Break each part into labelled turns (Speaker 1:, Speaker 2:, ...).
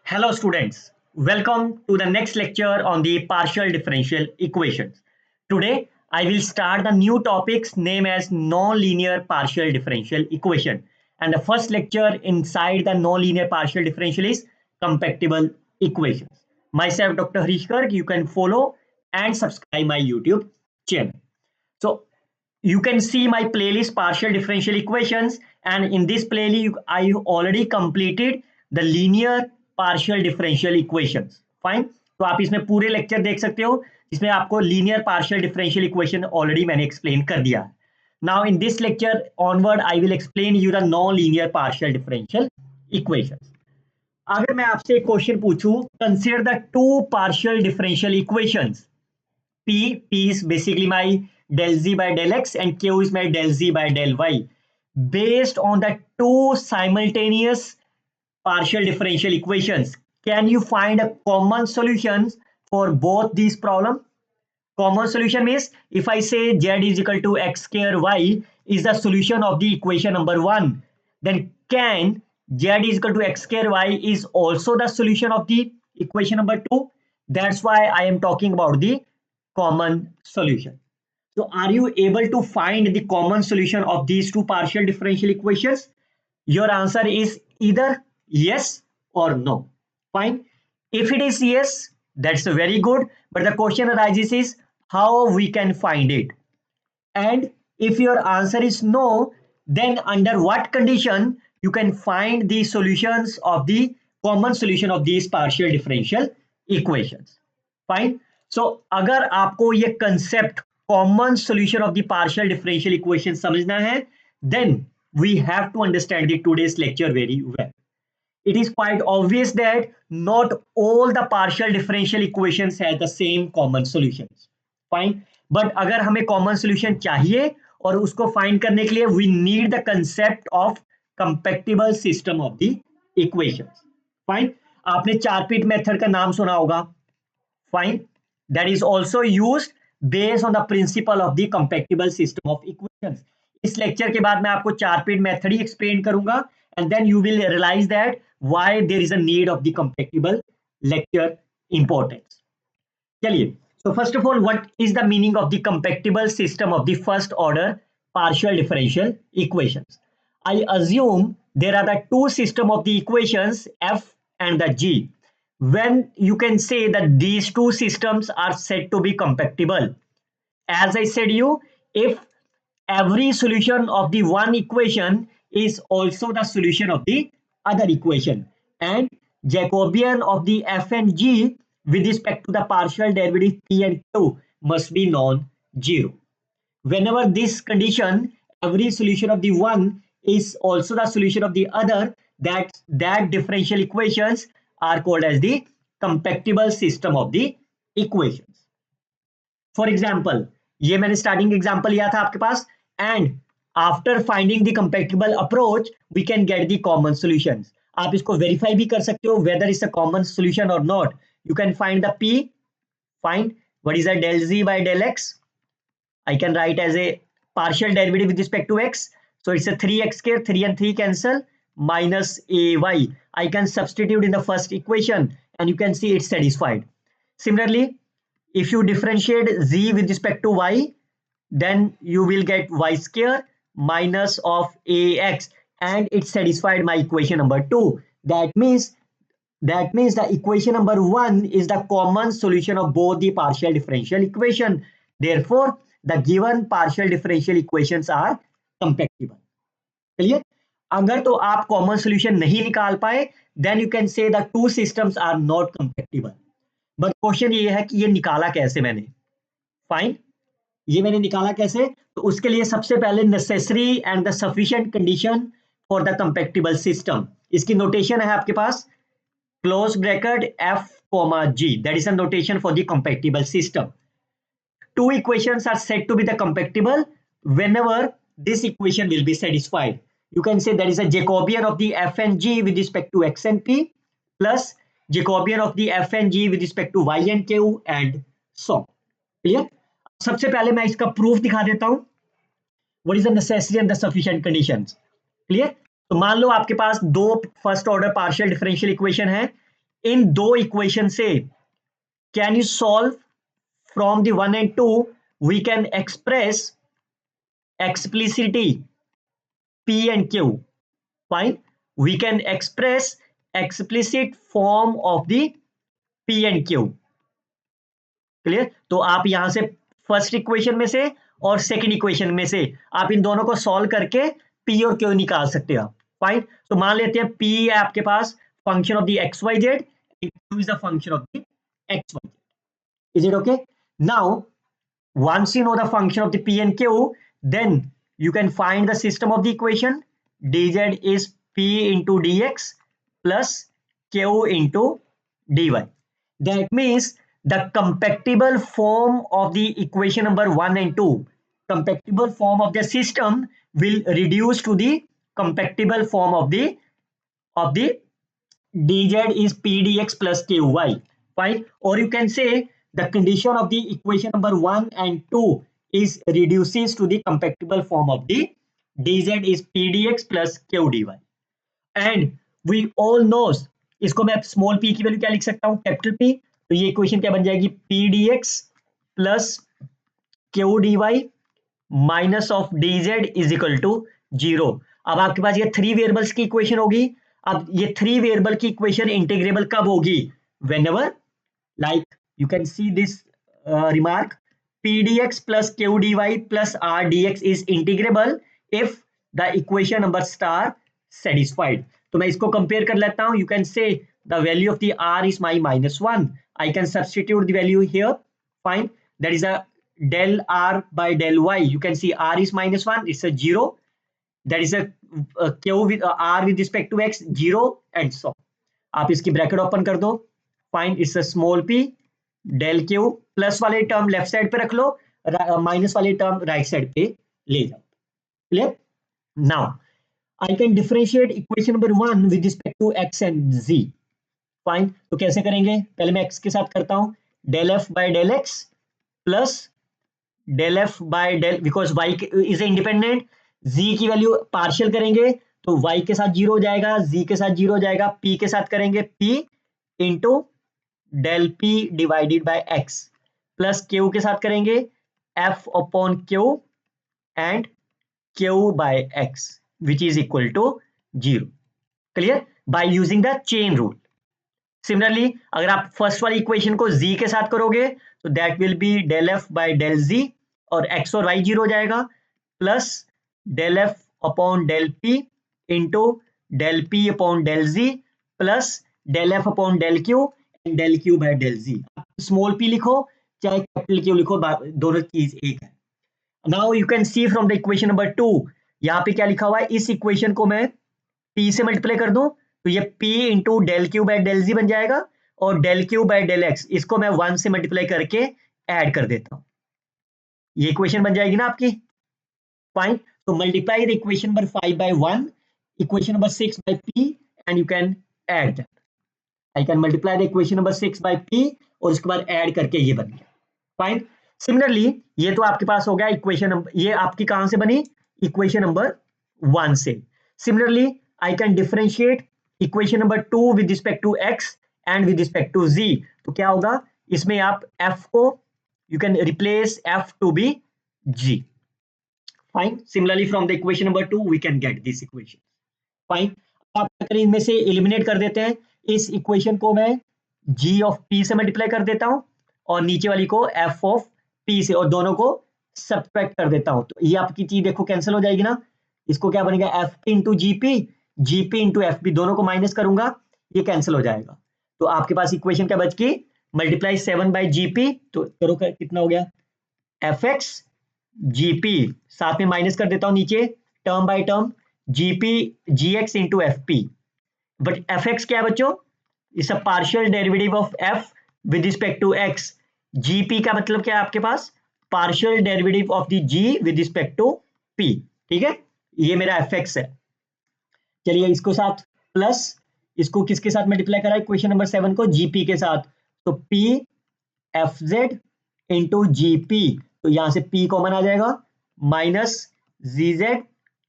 Speaker 1: Hello students, welcome to the next lecture on the partial differential equations. Today I will start the new topics named as non-linear partial differential equation, and the first lecture inside the non-linear partial differential is compactable equations. Myself Dr. Harish Garg, you can follow and subscribe my YouTube channel. So you can see my playlist partial differential equations, and in this playlist I already completed the linear partial differential equations. Fine, तो आप इसमें पूरे lecture देख सकते हो जिसमें आपको linear partial differential equation already मैंने एक्सप्लेन कर दिया है. Now in this lecture onward I will explain you the non linear partial differential equations. अगर मैं आपसे एक क्वेश्चन पूछूं, consider the two partial differential equations. P is basically my del z by del x and Q is my del z by del y based on the two simultaneous partial differential equations. Can you find a common solutions for both these problems? Common solution means if I say z is equal to x square y is the solution of the equation number 1, then can z is equal to x square y is also the solution of the equation number 2? That's why I am talking about the common solution. So are you able to find the common solution of these two partial differential equations? Your answer is either yes or no. Fine. If it is yes, that's very good. But the question arises is how we can find it. And if your answer is no, then under what condition you can find the solutions of the common solution of these partial differential equations. Fine. So अगर आपको ये concept common solution of the partial differential equation समझना है, then we have to understand the today's lecture very well. It is quite obvious that not all the partial differential equations have the same common solutions. Fine. But अगर हमें common solution चाहिए और उसको find करने के लिए we need the concept of compactable system of the equations. Fine. आपने चारपीट method का नाम सुना होगा. Fine. That is also used based on the principle of the compactable system of equations. इस लेक्चर के बाद मैं आपको चारपीट मेथड ही एक्सप्लेन करूंगा and then you will realize that why there is a need of the compactable lecture importance. चलिए, so first of all, what is the meaning of the compactable system of the first order partial differential equations? I assume there are the two system of the equations f and the g. When you can say that these two systems are said to be compactable. As I said you, if every solution of the one equation is also the solution of the other equation and Jacobian of the f and g with respect to the partial derivative p and q must be non-zero. Whenever this condition, every solution of the one is also the solution of the other, that differential equations are called as the compactable system of the equations. For example, ये मैंने starting example लिया था आपके पास, and after finding the compactable approach, we can get the common solutions. आप इसको verify भी कर सकते हो whether it's a common solution or not. You can find the P, find what is the del z by del x. I can write as a partial derivative with respect to x. So it's a 3x square, 3 and 3 cancel, minus ay. I can substitute in the first equation and you can see it's satisfied. Similarly, if you differentiate z with respect to y, then you will get y square minus of ax and it satisfied my equation number 2. That means the equation number 1 is the common solution of both the partial differential equation. Therefore, the given partial differential equations are compactable. Clear? अगर तो आप common solution नहीं निकाल पाए, then you can say the two systems are not compactable. But question ये है कि ये निकाला कैसे मैंने? Fine. ये मैंने निकाला कैसे? तो उसके लिए सबसे पहले necessary and the sufficient condition for the compactable system. इसकी notation है आपके पास close bracket f comma g. That is a notation for the compactable system. Two equations are said to be the compactable whenever this equation will be satisfied. You can say there is a Jacobian of the f and g with respect to x and p plus Jacobian of the f and g with respect to y and q and so on. Clear? सबसे पहले मैं इसका proof दिखा देता हूं. What is the necessary and the sufficient conditions? Clear? तो मान लो आपके पास दो first order partial differential equation है. इन दो इक्वेशन से can you solve from the 1 and 2 we can express explicitly P and Q. Fine. We can express explicit form of the P and Q. Clear? तो आप यहां से first equation में से और सेकंड इक्वेशन में से आप इन दोनों को सॉल्व करके P और Q निकाल सकते हो. फाइन. तो मान लेते हैं P है आपके पास function of the X Y Z, Q is the function of the X Y Z. Is it okay? Now, once you know the function of the P and Q, then you can find the system of the equation. dz is P into dx plus Q into dy. That means the compactable form of the equation number 1 and 2, compactable form of the system will reduce to the compactable form of the dz is pdx plus ky. Fine. Or you can say the condition of the equation number 1 and 2 is reduces to the compactable form of the dz is pdx plus q dy. And we all knows, इसको मैं small p की value क्या लिख सकता हूं, capital p. तो ये equation क्या बन जाएगी, pdx plus q dy minus of dz is equal to 0. अब आपके पास ये थ्री वेरिएबल्स की इक्वेशन होगी. अब ये थ्री वेरिएबल की इक्वेशन इंटीग्रेबल कब होगी, whenever, like you can see this remark, pdx plus q dy plus r dx is integrable if the equation number star satisfied. तो मैं इसको कंपेयर कर लेता हूं. You can say the value of the r is my -1. I can substitute the value here. Fine. That is a del r by del y. You can see r is -1. It's a 0. That is a q with r with respect to x 0 and so. आप इसकी bracket open कर दो. Fine. It's a small p del q, plus वाले term left side पे रख लो, minus वाले term right side पे ले जाओ. Clear? Now I can differentiate equation number 1 with respect to x and z. Fine. तो कैसे करेंगे, पहले मैं x के साथ करता हूं, del f by del x plus del f by del, because y is independent, z की वैल्यू पार्शियल करेंगे तो y के साथ 0 हो जाएगा, z के साथ 0 हो जाएगा, p के साथ करेंगे p into del p divided by x plus q के साथ करेंगे f upon q and q by x which is equal to 0. Clear? By using the chain rule. Similarly अगर आप फर्स्ट वाली इक्वेशन को z के साथ करोगे तो that will be del f by del z और x और y 0 हो जाएगा, plus del f upon del p into del p upon del z plus del f upon del q and del q by del z. Small p लिखो चाहे capital q लिखो, दोनों चीज एक है. Now you can see from the equation number 2, यहाँ पे क्या लिखा हुआ है, इस इक्वेशन को मैं p से मल्टीप्लाई कर दूं तो ये p into del q by del z बन जाएगा, और del q by del x इसको मैं 1 से मल्टीप्लाई करके ऐड कर देता हूं. ये इक्वेशन बन जाएगी ना आपकी. फाइन. तो multiply the equation number 5 by 1, equation number 6 by p and you can add that. I can multiply the equation number 6 by p और उसके बाद ऐड करके ये बन गया. फाइन. सिमिलरली ये तो आपके पास हो गया इक्वेशन नंबर, ये आपकी कहां से बनी, इक्वेशन नंबर 1 से. Similarly I can differentiate equation number 2 with respect to x and with respect to z. तो क्या होगा, इसमें आप f को you can replace f to be g. Fine. Similarly from the equation number 2 we can get this equation. Fine. आप इनमें से eliminate कर देते हैं. इस इक्वेशन को मैं g ऑफ p से मल्टीप्लाई कर देता हूं और नीचे वाली को f ऑफ p से, और दोनों को सब्ट्रैक्ट कर देता हूं. तो ये आपकी चीज देखो कैंसिल हो जाएगी ना. इसको क्या बनेगा, fp into gp into fp, दोनों को माइनस करूंगा, ये कैंसिल हो जाएगा. तो आपके पास इक्वेशन क्या बच गई, मल्टीप्लाई 7 बाई gp, तो करो कितना हो गया, fx gp, साथ में माइनस कर देता हूं नीचे term by term, gp gx into fp. But fx क्या है बच्चों, it's a partial derivative of f with respect to x. gp का मतलब क्या है आपके पास, partial derivative of the g with respect to p. ठीक है, ये मेरा fx है. चलिए इसको साथ प्लस, इसको किसके साथ मल्टीप्लाई करा, इक्वेशन नंबर 7 को gp के साथ, तो p fz इंटू gp, तो यहां से p कॉमन आ जाएगा, minus zz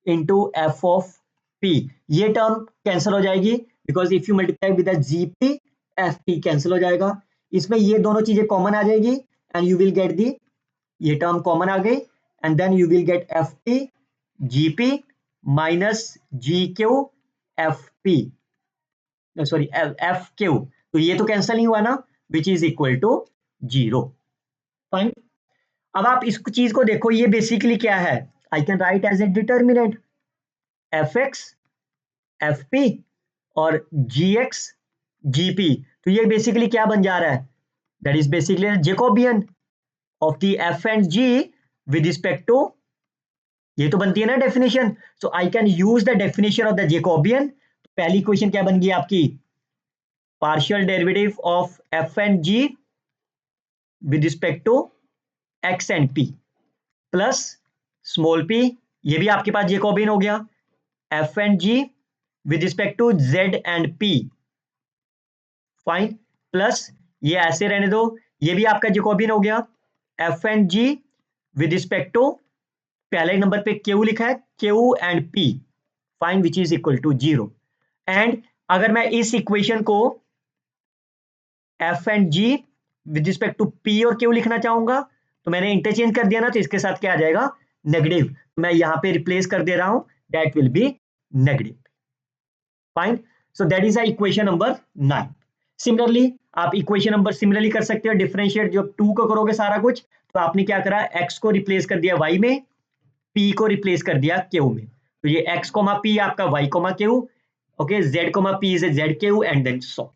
Speaker 1: into f of p. ये टर्म कैंसिल हो जाएगी because if you multiply with gp F P cancel हो जाएगा, इसमें ये दोनों चीजें कॉमन आ जाएगी and you will get the, ये टर्म कॉमन आ गई and then you will get F P G P minus G Q F P, sorry F Q, तो ये तो कैंसिल नहीं हुआ ना, which is equal to 0. Fine. अब आप इस चीज को देखो, ये बेसिकली क्या है, I can write as a determinant F X F P और जी एक्स जी पी, तो ये बेसिकली क्या बन जा रहा है, that is basically Jacobian of the F and G with respect to, ये तो बनती है ना definition, so I can use the definition of the Jacobian. पहली इक्वेशन क्या बन गई आपकी, partial derivative of F and G with respect to X and P plus small P, ये भी आपके पास जेकोबियन हो गया, F and G with respect to Z and P. Fine. Plus ये ऐसे रहने दो, ये भी आपका जेकोबियन हो गया, F and G with respect to, पहले नंबर पे क्यू लिखा है, Q and P. Fine, which is equal to 0. And अगर मैं इस इक्वेशन को F and G with respect to P और क्यू लिखना चाहूंगा, तो मैंने इंटरचेंज कर दिया ना, तो इसके साथ क्या आ जाएगा, नेगेटिव, मैं यहां पे रिप्लेस कर दे रहा हूं, that will B negative. Fine. So that is equation number 9. Similarly आप इक्वेशन नंबर सिमिलरली कर सकते हो, डिफरेंशिएट जब 2 को करोगे सारा कुछ, तो आपने क्या करा, x को रिप्लेस कर दिया y में, p को रिप्लेस कर दिया q में, तो ये x, p आपका y, q, okay, z, p is z q and then so.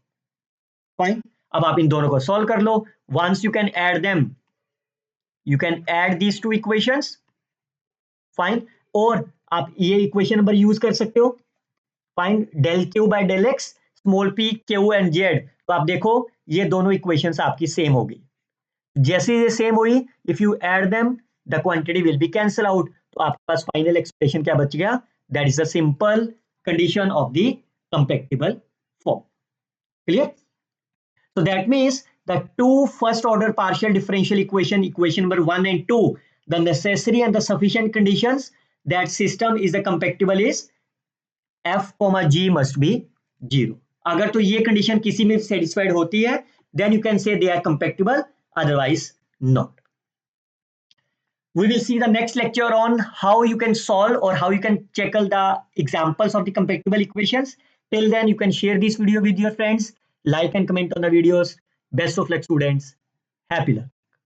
Speaker 1: Fine. अब आप इन दोनों को सॉल्व कर लो, once you can add them, you can add these two equations. Fine. और आप ये इक्वेशन नंबर यूज कर सकते हो, find del Q by del X, small P Q and Z, तो आप देखो ये दोनों इक्वेशंस आपकी सेम हो गई. जैसे ये सेम हुई, if you add them the quantity will be cancel out, तो आपके पास फाइनल एक्सप्रेशन क्या बच गया, that is the simple condition of the compatible form. Clear? So that means the two first order partial differential equation, equation number 1 and 2, the necessary and the sufficient conditions that system is the compactible is f, g must be 0. अगर तो ये condition किसी में satisfied होती है, then you can say they are compactable, otherwise not. We will see the next lecture on how you can solve or how you can tackle the examples of the compactible equations. Till then, you can share this video with your friends, like and comment on the videos. Best of luck, students. Happy learning.